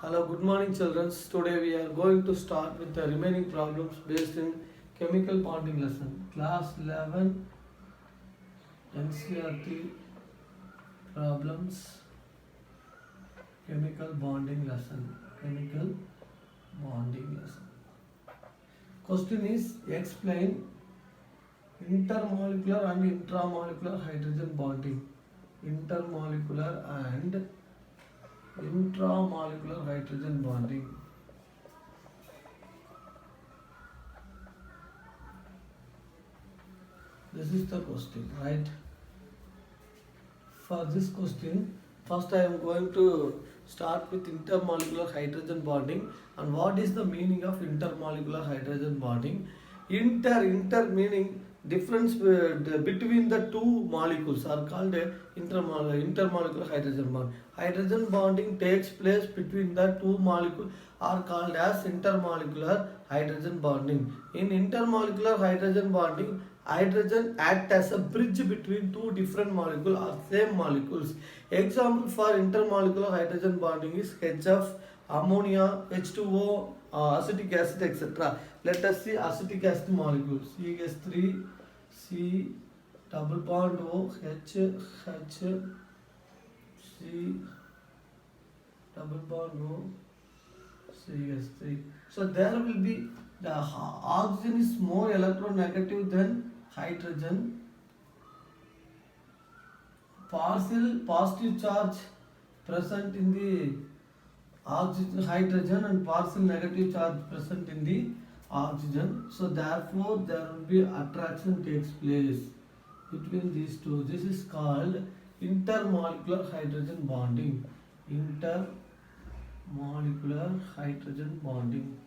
Hello, good morning, children. Today we are going to start with the remaining problems based in chemical bonding lesson. Class 11 NCRT problems, chemical bonding lesson. Chemical bonding lesson. Question is explain intermolecular and intramolecular hydrogen bonding. Intermolecular and intramolecular hydrogen bonding. This is the question, right? For this question, first I am going to start with intermolecular hydrogen bonding and what is the meaning of intermolecular hydrogen bonding. Inter meaning difference between the two molecules are called intermolecular hydrogen bond. Hydrogen bonding takes place between the two molecules are called as intermolecular hydrogen bonding. In intermolecular hydrogen bonding, hydrogen act as a bridge between two different molecules or same molecules. Example for intermolecular hydrogen bonding is HF, ammonia, H2O, acetic acid, etc. Let us see acetic acid molecules. CH3, C, double bond O, H, C, double bond O, CH3. So there will be the oxygen is more electronegative than hydrogen. Partial positive charge present in the oxygen, hydrogen, and partial negative charge present in the oxygen. So therefore there will be attraction takes place between these two. This is called intermolecular hydrogen bonding. Intermolecular hydrogen bonding.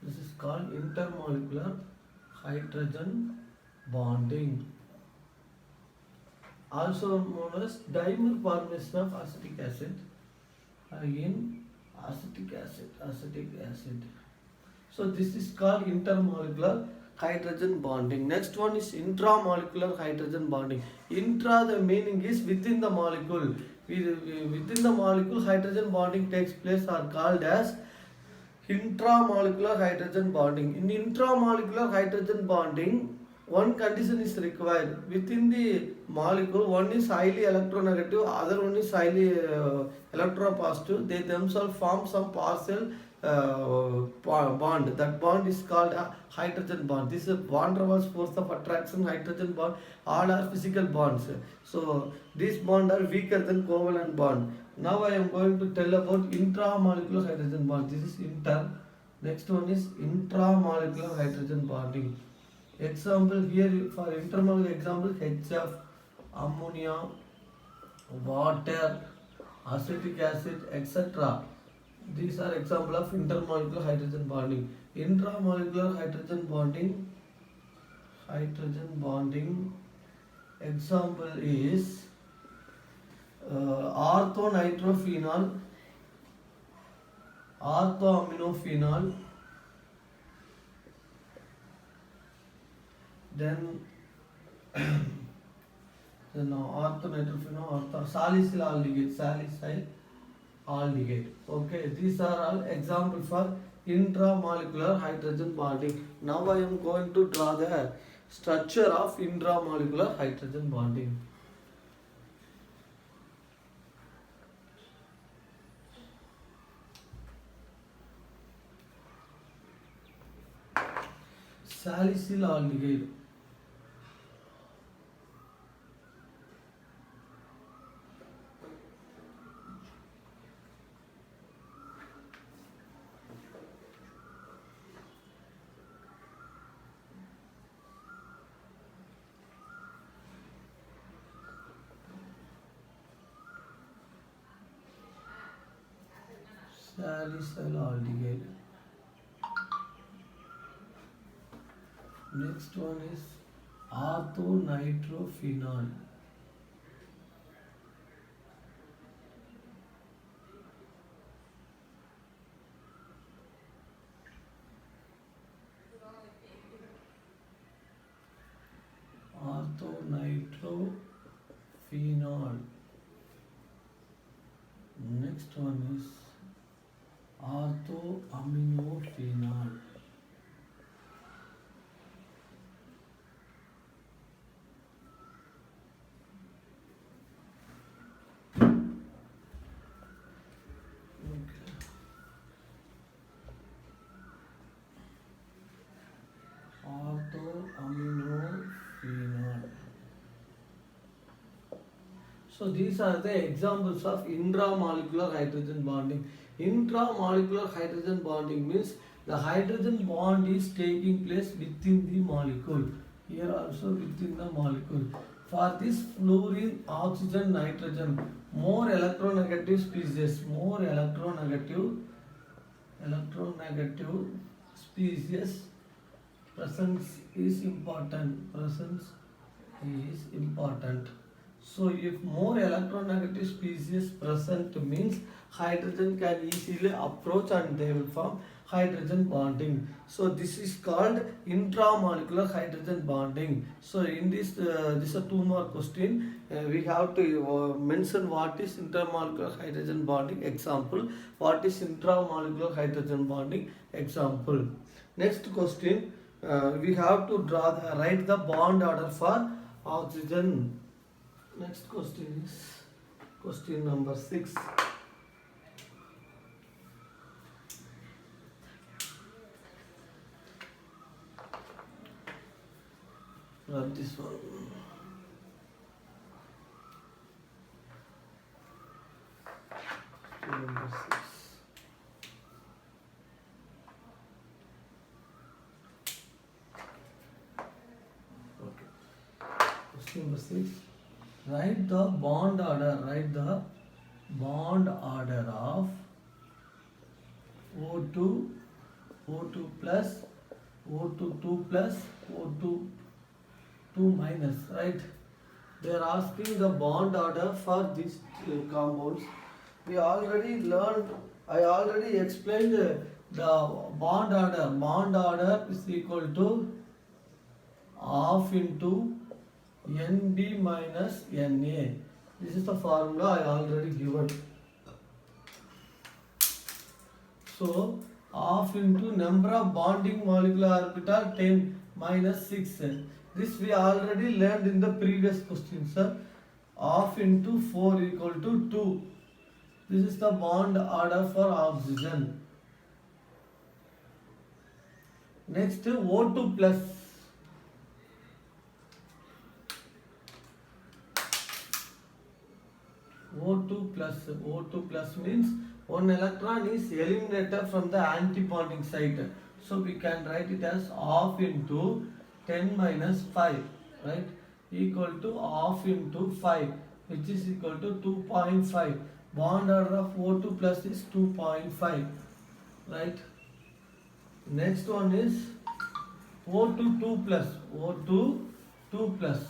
This is called intermolecular hydrogen bonding. Also known as dimer formation of acetic acid. Again, acetic acid. So this is called intermolecular hydrogen bonding. Next one is intramolecular hydrogen bonding. Intra, the meaning is within the molecule. Within the molecule, hydrogen bonding takes place are called as intramolecular hydrogen bonding. In intramolecular hydrogen bonding, one condition is required. Within the molecule, one is highly electronegative, other one is highly electropositive. They themselves form some partial bond. That bond is called a hydrogen bond. This is van der Waals force of attraction, hydrogen bond. All are physical bonds. So these bonds are weaker than covalent bond. Now I am going to tell about intramolecular hydrogen bond. This is inter. Next one is intramolecular hydrogen bonding. Example here for intermolecular example HF, ammonia, water, acetic acid, etc. These are example of intermolecular hydrogen bonding. Intramolecular hydrogen bonding example is orthonitrophenol, orthoaminophenol, then orthonitrophenol, salicyl aldehyde. Okay, these are all example for intramolecular hydrogen bonding. Now I am going to draw the structure of intramolecular hydrogen bonding. Salicyl aldehyde. Salicyl aldehyde. Next one is orthonitrophenol. So these are the examples of intramolecular hydrogen bonding. Intramolecular hydrogen bonding means the hydrogen bond is taking place within the molecule. Here also within the molecule. For this fluorine, oxygen, nitrogen, more electronegative species, more electronegative species presence is important. Presence is important. So if more electronegative species present means hydrogen can easily approach and they will form hydrogen bonding. So this is called intramolecular hydrogen bonding. So in this are two more question. We have to mention what is intermolecular hydrogen bonding example. What is intramolecular hydrogen bonding example. Next question. We have to write the bond order for oxygen. Next question is question number 6. This one. Question number 6. Okay. Question number 6. Write the bond order. Write the bond order of O2, O2 plus, O2 2 plus, O2 2 minus. Right? They are asking the bond order for these compounds. We already learned. I already explained the bond order. Bond order is equal to half into NB minus Na. This is the formula I already given. So half into number of bonding molecular orbital 10 minus 6. This we already learned in the previous question, sir. Half into 4 equal to 2. This is the bond order for oxygen. Next O2 plus. O2 plus means one electron is eliminated from the anti-bonding site. So we can write it as half into 10 minus 5, right? Equal to half into 5, which is equal to 2.5. Bond order of O2 plus is 2.5, right? Next one is O2 2 plus. O2 2 plus.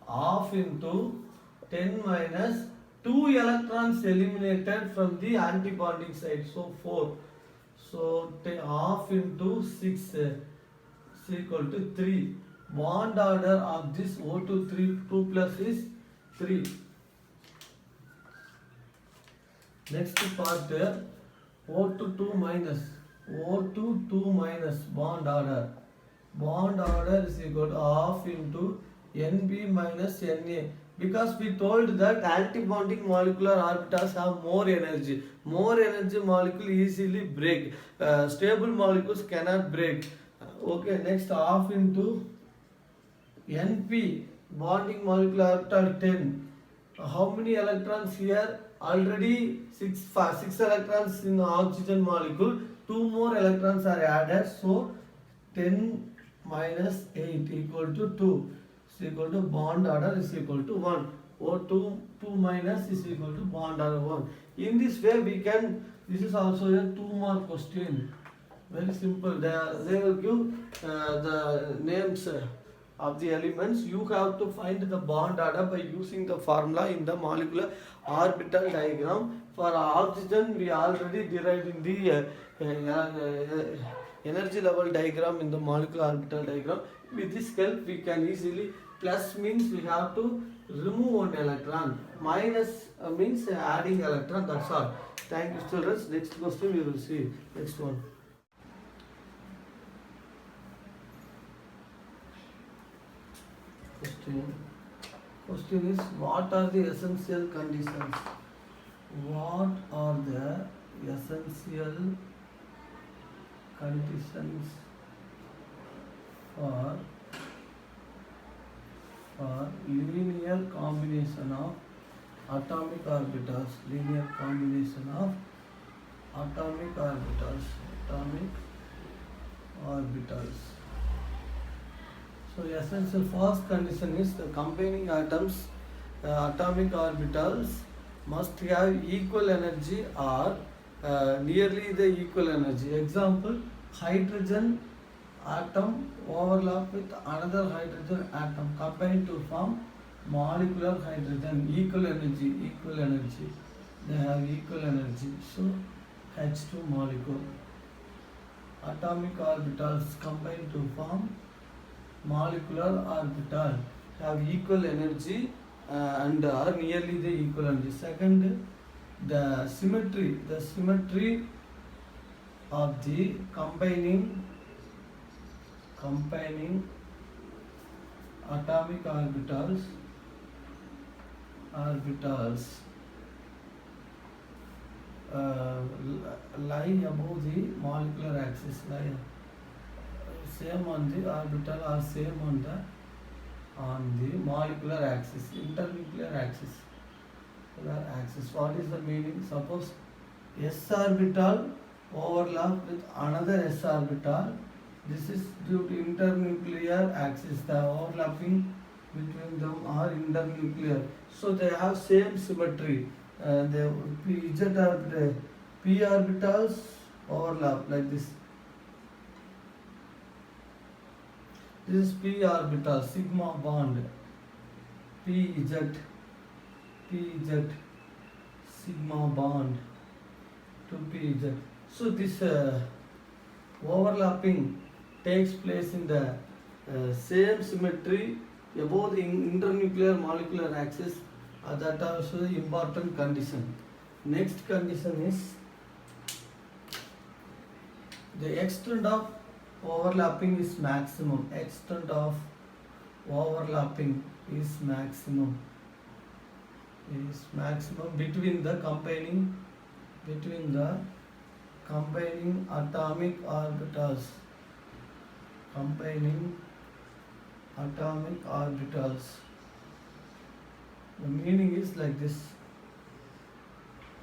Half into 10 minus 2 electrons eliminated from the anti-bonding side. So 4. So half into 6 is equal to 3. Bond order of this O2 2 plus is 3. Next part O2 2 minus. O2 2 minus bond order. Bond order is equal to half into Nb minus Na. Because we told that antibonding molecular orbitals have more energy. More energy molecule easily break. Stable molecules cannot break. Okay, next half into Np, bonding molecular orbital 10. How many electrons here? Already 6 electrons in the oxygen molecule. 2 more electrons are added. So 10 minus 8 equal to 2. Is equal to bond order is equal to 1. O2 2 minus is equal to bond order 1. In this way we can, this is also a 2 mark question. Very simple. They will give the names of the elements. You have to find the bond order by using the formula in the molecular orbital diagram. For oxygen we already derived in the energy level diagram in the molecular orbital diagram. With this help we can easily, plus means we have to remove one electron, minus means adding electron, that's all. Thank you children. Next question we will see. Next one. Question is, what are the essential conditions? What are the essential conditions for linear combination of atomic orbitals, linear combination of atomic orbitals, atomic orbitals. So essential first condition is the combining atoms, atomic orbitals must have equal energy or nearly the equal energy. Example, hydrogen atom overlap with another hydrogen atom combined to form molecular hydrogen, equal energy, they have equal energy, so H2 molecule. Atomic orbitals combine to form molecular orbital, have equal energy and are nearly the equal energy. Second, the symmetry of the combining atomic orbitals lie above the molecular axis, lie same on the orbital or same on the molecular axis, internuclear axis. What is the meaning? Suppose s orbital overlap with another s orbital. This is due to internuclear axis. The overlapping between them are internuclear, so they have same symmetry. The p orbitals overlap like this. This is p orbital, sigma bond, pz, sigma bond to pz. So this overlapping takes place in the same symmetry above the internuclear molecular axis. That also is important condition. Next condition is the extent of overlapping is maximum. Extent of overlapping is maximum between the combining atomic orbitals. The meaning is like this.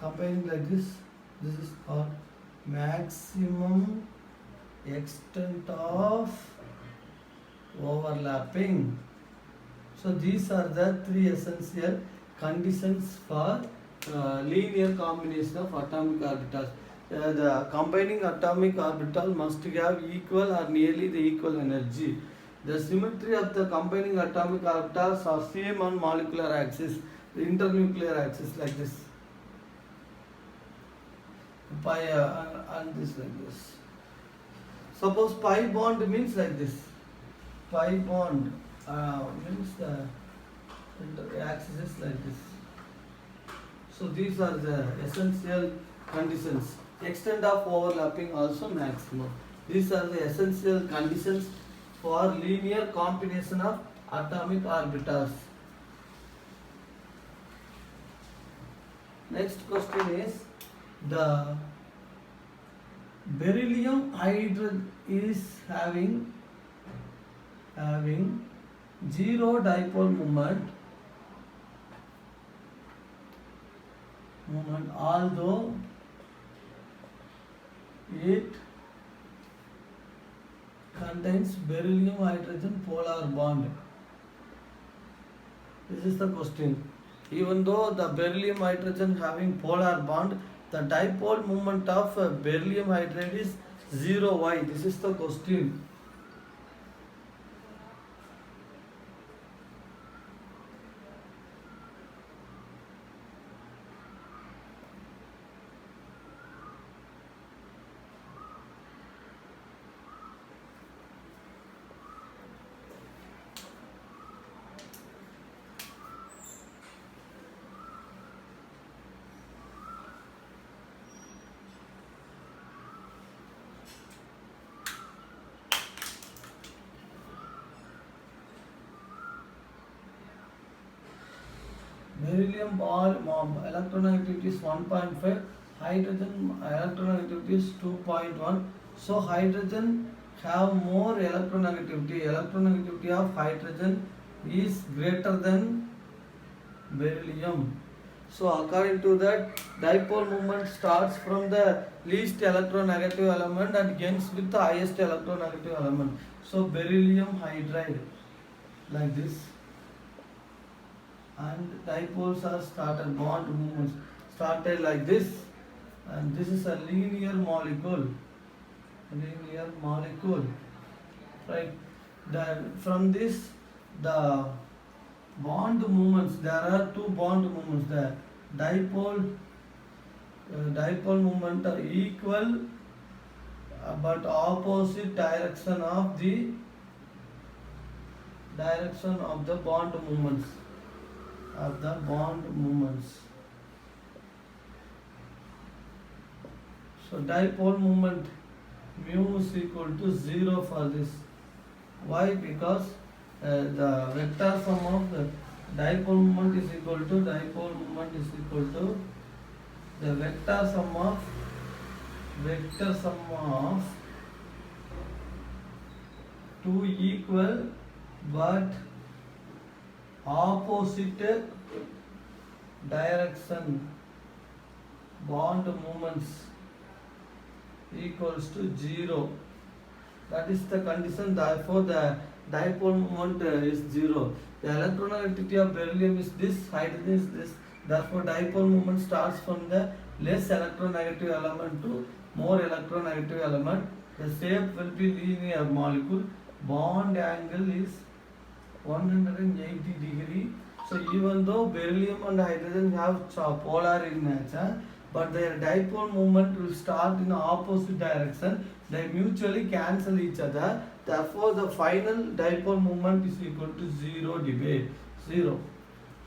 Combining like this. This is called maximum extent of overlapping. So these are the three essential conditions for linear combination of atomic orbitals. The combining atomic orbital must have equal or nearly the equal energy. The symmetry of the combining atomic orbitals are same on molecular axis, the internuclear axis like this. Pi and this like this. Suppose pi bond means like this. Pi bond means the axis is like this. So these are the essential conditions. Extent of overlapping also maximum. These are the essential conditions for linear combination of atomic orbitals. Next question is, the beryllium hydrogen is having zero dipole moment, although it contains beryllium hydrogen polar bond. This is the question. Even though the beryllium hydrogen having polar bond, the dipole moment of beryllium hydride is 0. Why? This is the question. Beryllium electronegativity is 1.5, hydrogen electronegativity is 2.1. So hydrogen have more electronegativity. Electronegativity of hydrogen is greater than beryllium. So according to that, dipole moment starts from the least electronegative element and ends with the highest electronegative element. So beryllium hydride like this, and dipoles are started, bond movements started like this, and this is a linear molecule, right? Then from this, the bond movements, there are two bond movements. The dipole moment are equal but opposite direction of the bond movements, So dipole moment mu is equal to 0 for this. Why? Because the vector sum of the dipole moment is equal to the vector sum of two equal but opposite direction bond moments equals to 0. That is the condition. Therefore, the dipole moment is 0. The electronegativity of beryllium is this, hydrogen is this. Therefore, dipole moment starts from the less electronegative element to more electronegative element. The shape will be linear molecule. Bond angle is 180 degree. So even though beryllium and hydrogen have polar in nature, but their dipole moment will start in opposite direction. They mutually cancel each other. Therefore, the final dipole moment is equal to 0 debate. 0.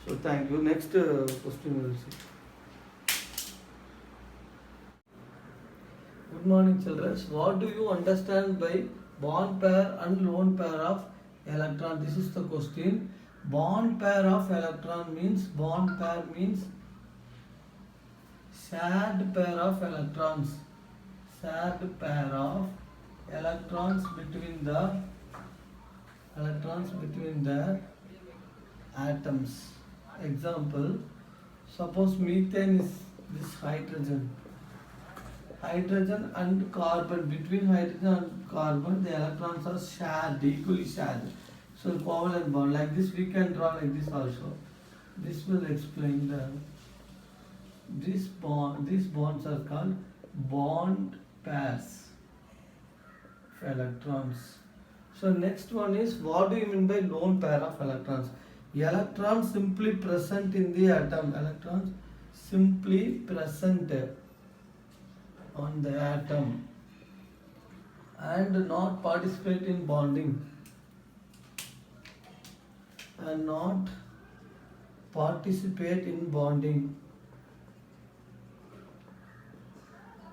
So thank you. Next question we will see. Good morning, children. What do you understand by bond pair and lone pair of electron? This is the question. Bond pair of electron means shared pair of electrons. Shared pair of electrons between the atoms. Example, suppose methane is this hydrogen and carbon. Between hydrogen and carbon, the electrons are shared, equally shared. So covalent bond, like this we can draw like this also. This will explain these bonds are called bond pairs of electrons. So next one is, what do you mean by lone pair of electrons? Electrons simply present in the atom. Electrons simply present on the atom and not participate in bonding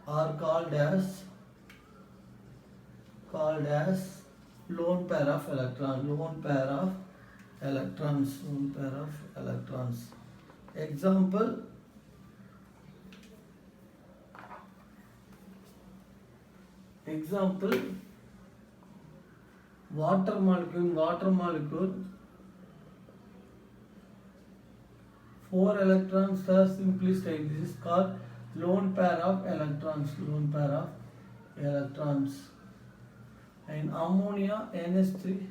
are called as lone pair of electrons. Example, water molecule, 4 electrons are simply staying. This is called lone pair of electrons. And ammonia NH3,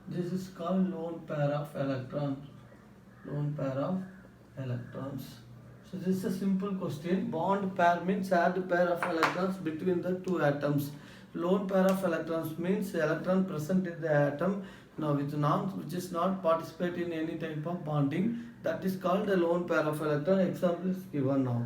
this is called lone pair of electrons. So this is a simple question. Bond pair means shared pair of electrons between the two atoms. Lone pair of electrons means electron present in the atom now which is not participate in any type of bonding. That is called a lone pair of electron. Example is given now.